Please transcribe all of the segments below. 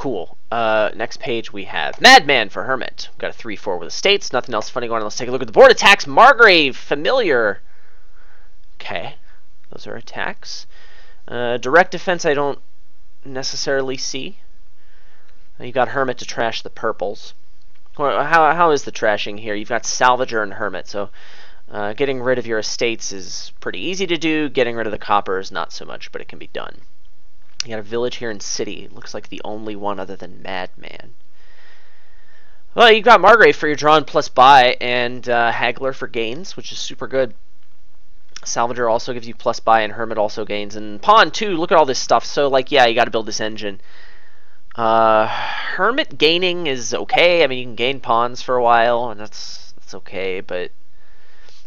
cool. Next page we have Madman for Hermit. We've got a 3-4 with estates. Nothing else funny going on. Let's take a look at the board. Attacks Margrave. Familiar. Okay. Those are attacks. Direct defense I don't necessarily see. You got Hermit to trash the purples. How is the trashing here? You've got Salvager and Hermit, so getting rid of your estates is pretty easy to do. Getting rid of the copper is not so much, but it can be done. You got a village here in City. Looks like the only one other than Madman. Well, you got Margrave for your draw and plus buy, and Haggler for gains, which is super good. Salvager also gives you plus buy, and Hermit also gains. And Pawn, too. Look at all this stuff. So, like, yeah, you got to build this engine. Hermit gaining is okay. I mean, you can gain pawns for a while, and that's okay, but...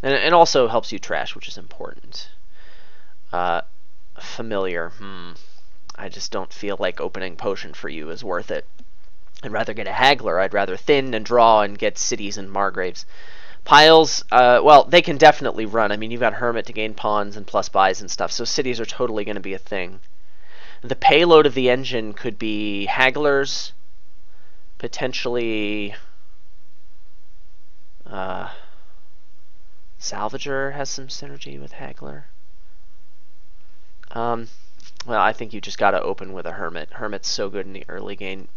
And also helps you trash, which is important. Familiar. I just don't feel like opening potion for you is worth it. I'd rather get a Haggler. I'd rather thin and draw and get cities and Margraves. Piles, well, they can definitely run. I mean, you've got Hermit to gain pawns and plus buys and stuff, so cities are totally going to be a thing. The payload of the engine could be Hagglers, potentially Salvager has some synergy with Haggler. Well, I think you just got to open with a Hermit. Hermit's so good in the early game.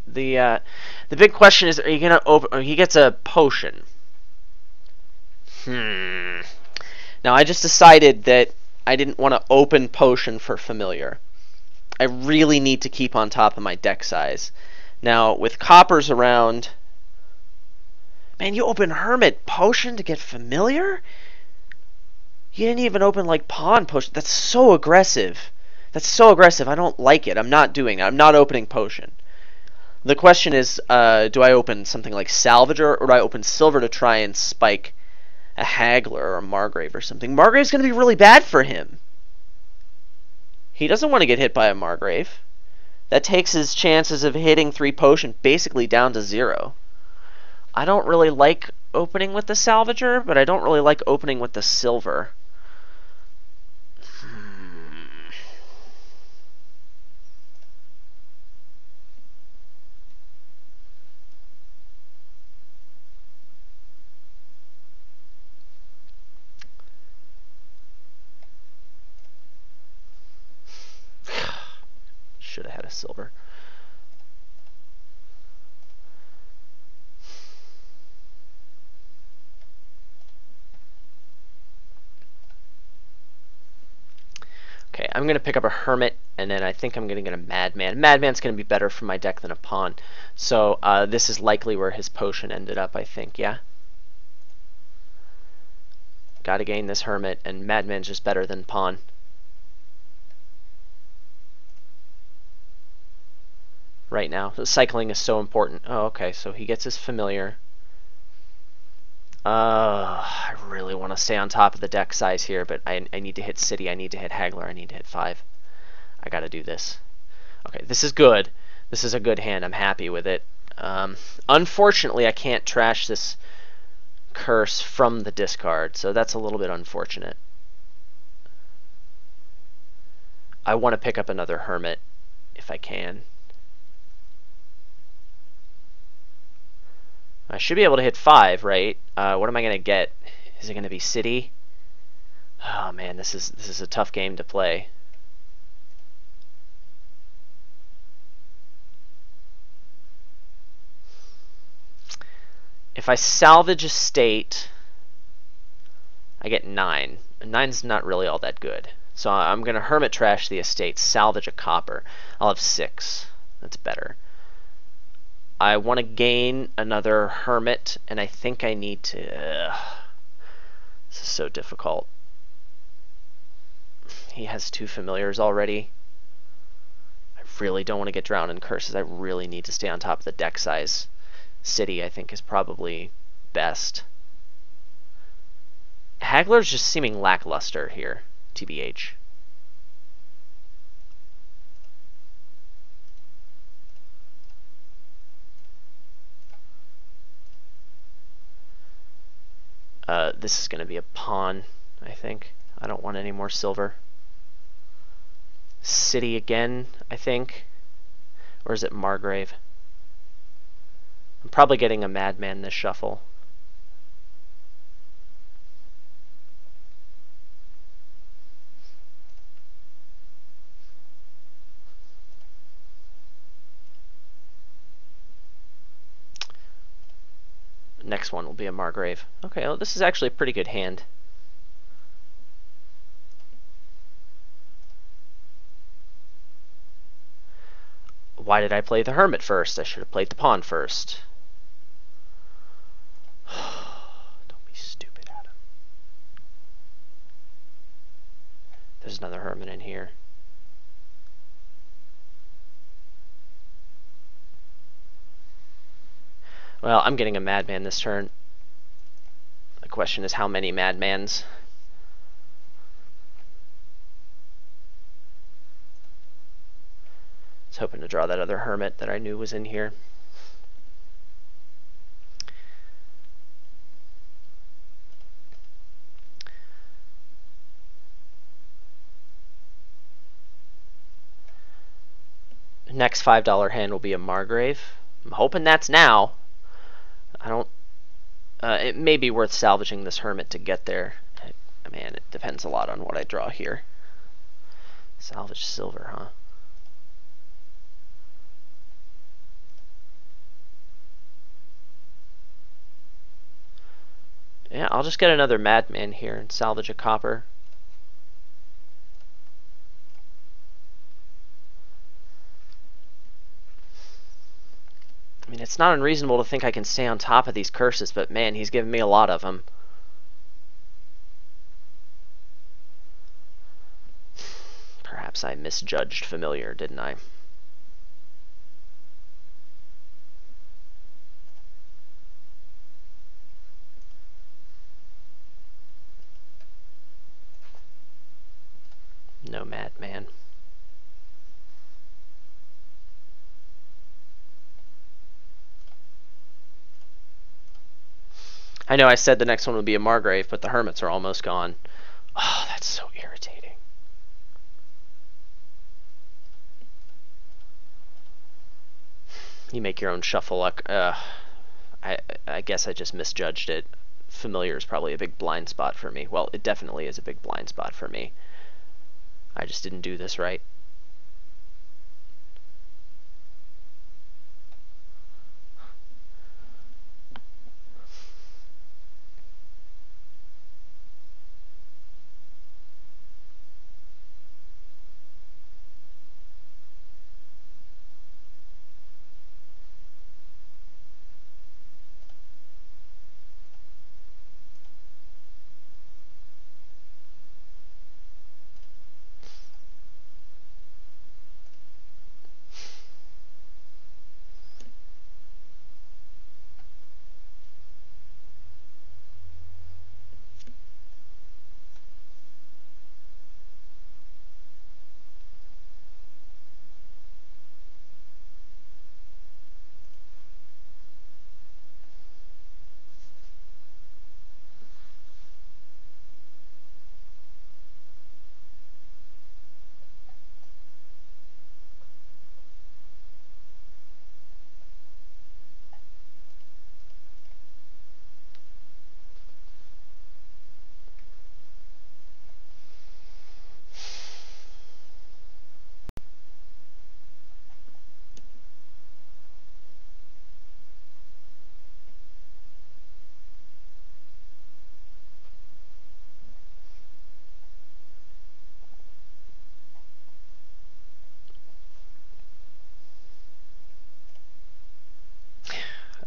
The big question is, are you gonna open? He gets a potion. Now I just decided that I didn't want to open potion for familiar. I really need to keep on top of my deck size. Now with coppers around, man, you open Hermit potion to get familiar? You didn't even open like pawn potion. That's so aggressive. That's so aggressive. I don't like it. I'm not doing it. I'm not opening potion. The question is, do I open something like Salvager, or do I open silver to try and spike a Haggler or a Margrave or something? Margrave's going to be really bad for him. He doesn't want to get hit by a Margrave. That takes his chances of hitting 3 potion basically down to 0. I don't really like opening with the Salvager, but I don't really like opening with the silver. Should have had a silver. Okay, I'm going to pick up a Hermit, and then I think I'm going to get a Madman. Madman's going to be better for my deck than a Pawn. So this is likely where his potion ended up, I think, yeah? Got to gain this Hermit, and Madman's just better than Pawn. Right now. The cycling is so important. Oh, okay, so he gets his familiar. I really want to stay on top of the deck size here, but I need to hit City, I need to hit Haggler, I need to hit 5. I gotta do this. Okay, this is good. This is a good hand. I'm happy with it. Unfortunately, I can't trash this curse from the discard, so that's a little bit unfortunate. I want to pick up another Hermit if I can. I should be able to hit 5, right? What am I going to get? Is it going to be City? Oh man, this is a tough game to play. If I salvage a state, I get 9. And 9's not really all that good. So I'm going to Hermit trash the estate, salvage a copper. I'll have 6. That's better. I want to gain another Hermit, and I think I need to... this is so difficult. He has 2 familiars already. I really don't want to get drowned in curses. I really need to stay on top of the deck size. City, I think, is probably best. Haggler's just seeming lackluster here, TBH. This is going to be a pawn, I think. I don't want any more silver. City again, I think. Or is it Margrave? I'm probably getting a Madman this shuffle. Next one will be a Margrave. Okay, well, this is actually a pretty good hand. Why did I play the Hermit first? I should have played the Pawn first. Don't be stupid, Adam. There's another Hermit in here. Well, I'm getting a Madman this turn. The question is how many Madmans? I was hoping to draw that other Hermit that I knew was in here. Next $5 hand will be a Margrave. I'm hoping that's now. I don't. It may be worth salvaging this Hermit to get there. Man, it depends a lot on what I draw here. Salvage silver, huh? Yeah, I'll just get another Madman here and salvage a copper. I mean, it's not unreasonable to think I can stay on top of these curses, but man, he's given me a lot of them. Perhaps I misjudged Familiar, didn't I? No Madman. I know I said the next one would be a Margrave, but the Hermits are almost gone. Oh, that's so irritating. You make your own shuffle. I guess I just misjudged it. Familiar is probably a big blind spot for me. Well, it definitely is a big blind spot for me. I just didn't do this right.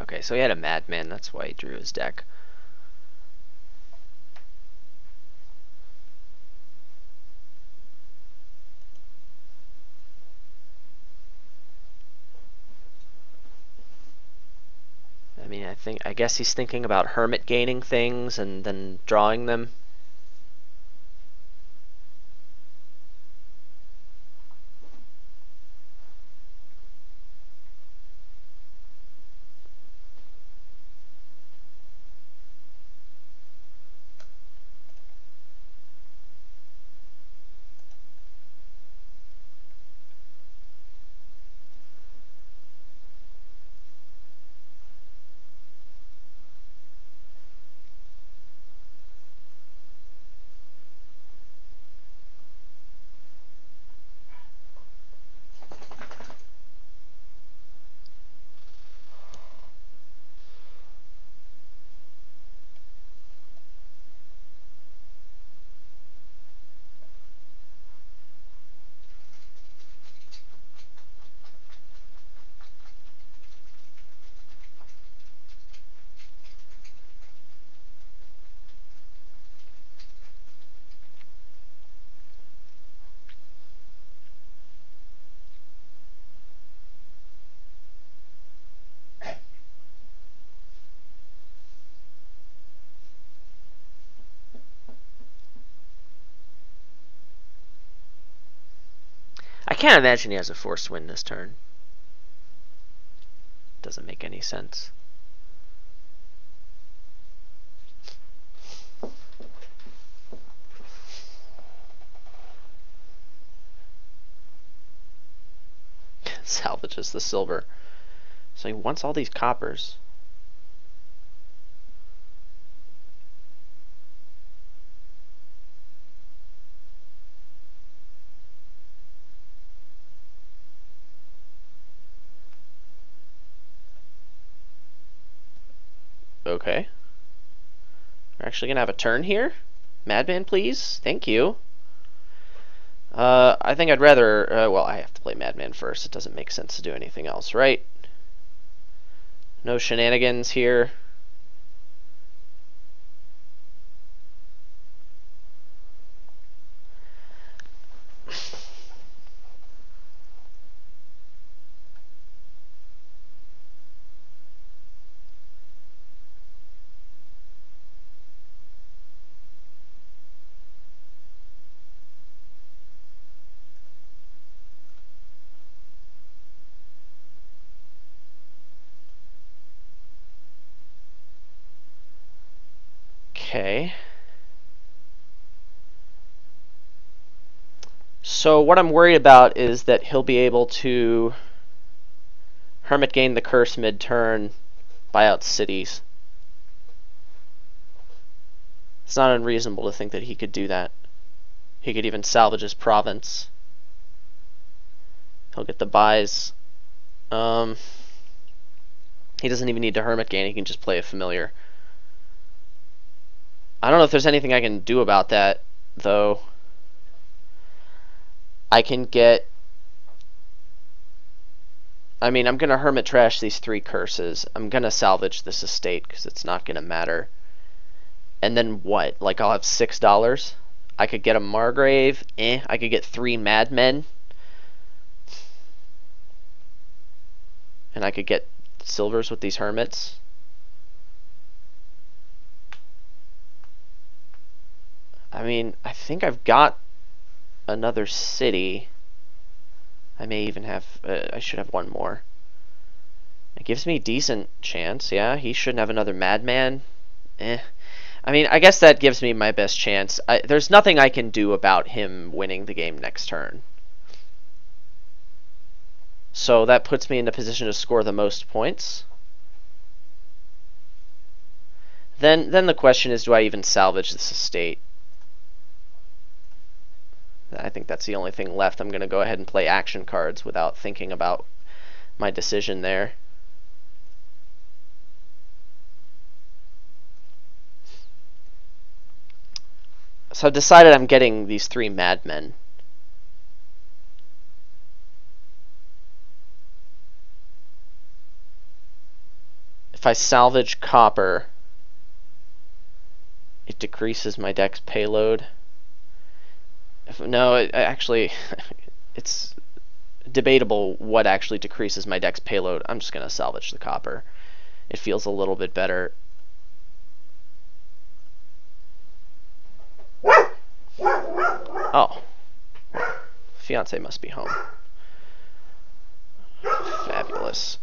Okay, so he had a Madman. That's why he drew his deck. I mean, I guess he's thinking about Hermit gaining things and then drawing them. can't imagine he has a forced win this turn. Doesn't make any sense. Salvages the silver. So he wants all these coppers. Okay. We're actually going to have a turn here? Madman, please? Thank you. I think I'd rather... well, I have to play Madman first. It doesn't make sense to do anything else, right? No shenanigans here. Okay. So what I'm worried about is that he'll be able to Hermit gain the curse mid-turn, buy out cities. It's not unreasonable to think that he could do that. He could even salvage his province. He'll get the buys. He doesn't even need to Hermit gain, he can just play a familiar. I don't know if there's anything I can do about that, though. I can get... I mean, I'm going to Hermit trash these 3 curses. I'm going to salvage this estate because it's not going to matter. And then what? Like, I'll have $6? I could get a Margrave. I could get 3 Madmen. And I could get silvers with these Hermits. I mean, I think I've got another city. I may even have... I should have 1 more. It gives me a decent chance, yeah. He shouldn't have another Madman. I mean, I guess that gives me my best chance. There's nothing I can do about him winning the game next turn. So that puts me in a position to score the most points. Then the question is, do I even salvage this estate? I think that's the only thing left. I'm going to go ahead and play action cards without thinking about my decision there. So I've decided I'm getting these 3 Madmen. If I salvage copper, it decreases my deck's payload. No, actually, it's debatable what actually decreases my deck's payload. I'm just going to salvage the copper. It feels a little bit better. Oh. Fiance must be home. Fabulous.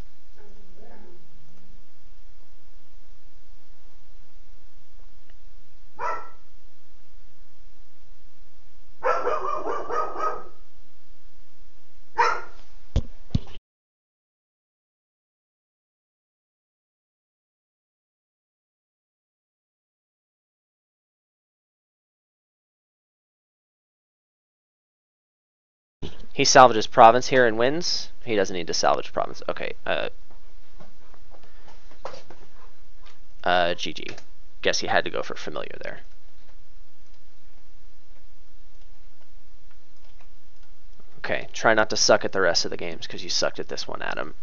He salvages province here and wins. He doesn't need to salvage province. Okay. GG. Guess he had to go for familiar there. Okay. Try not to suck at the rest of the games because you sucked at this one, Adam.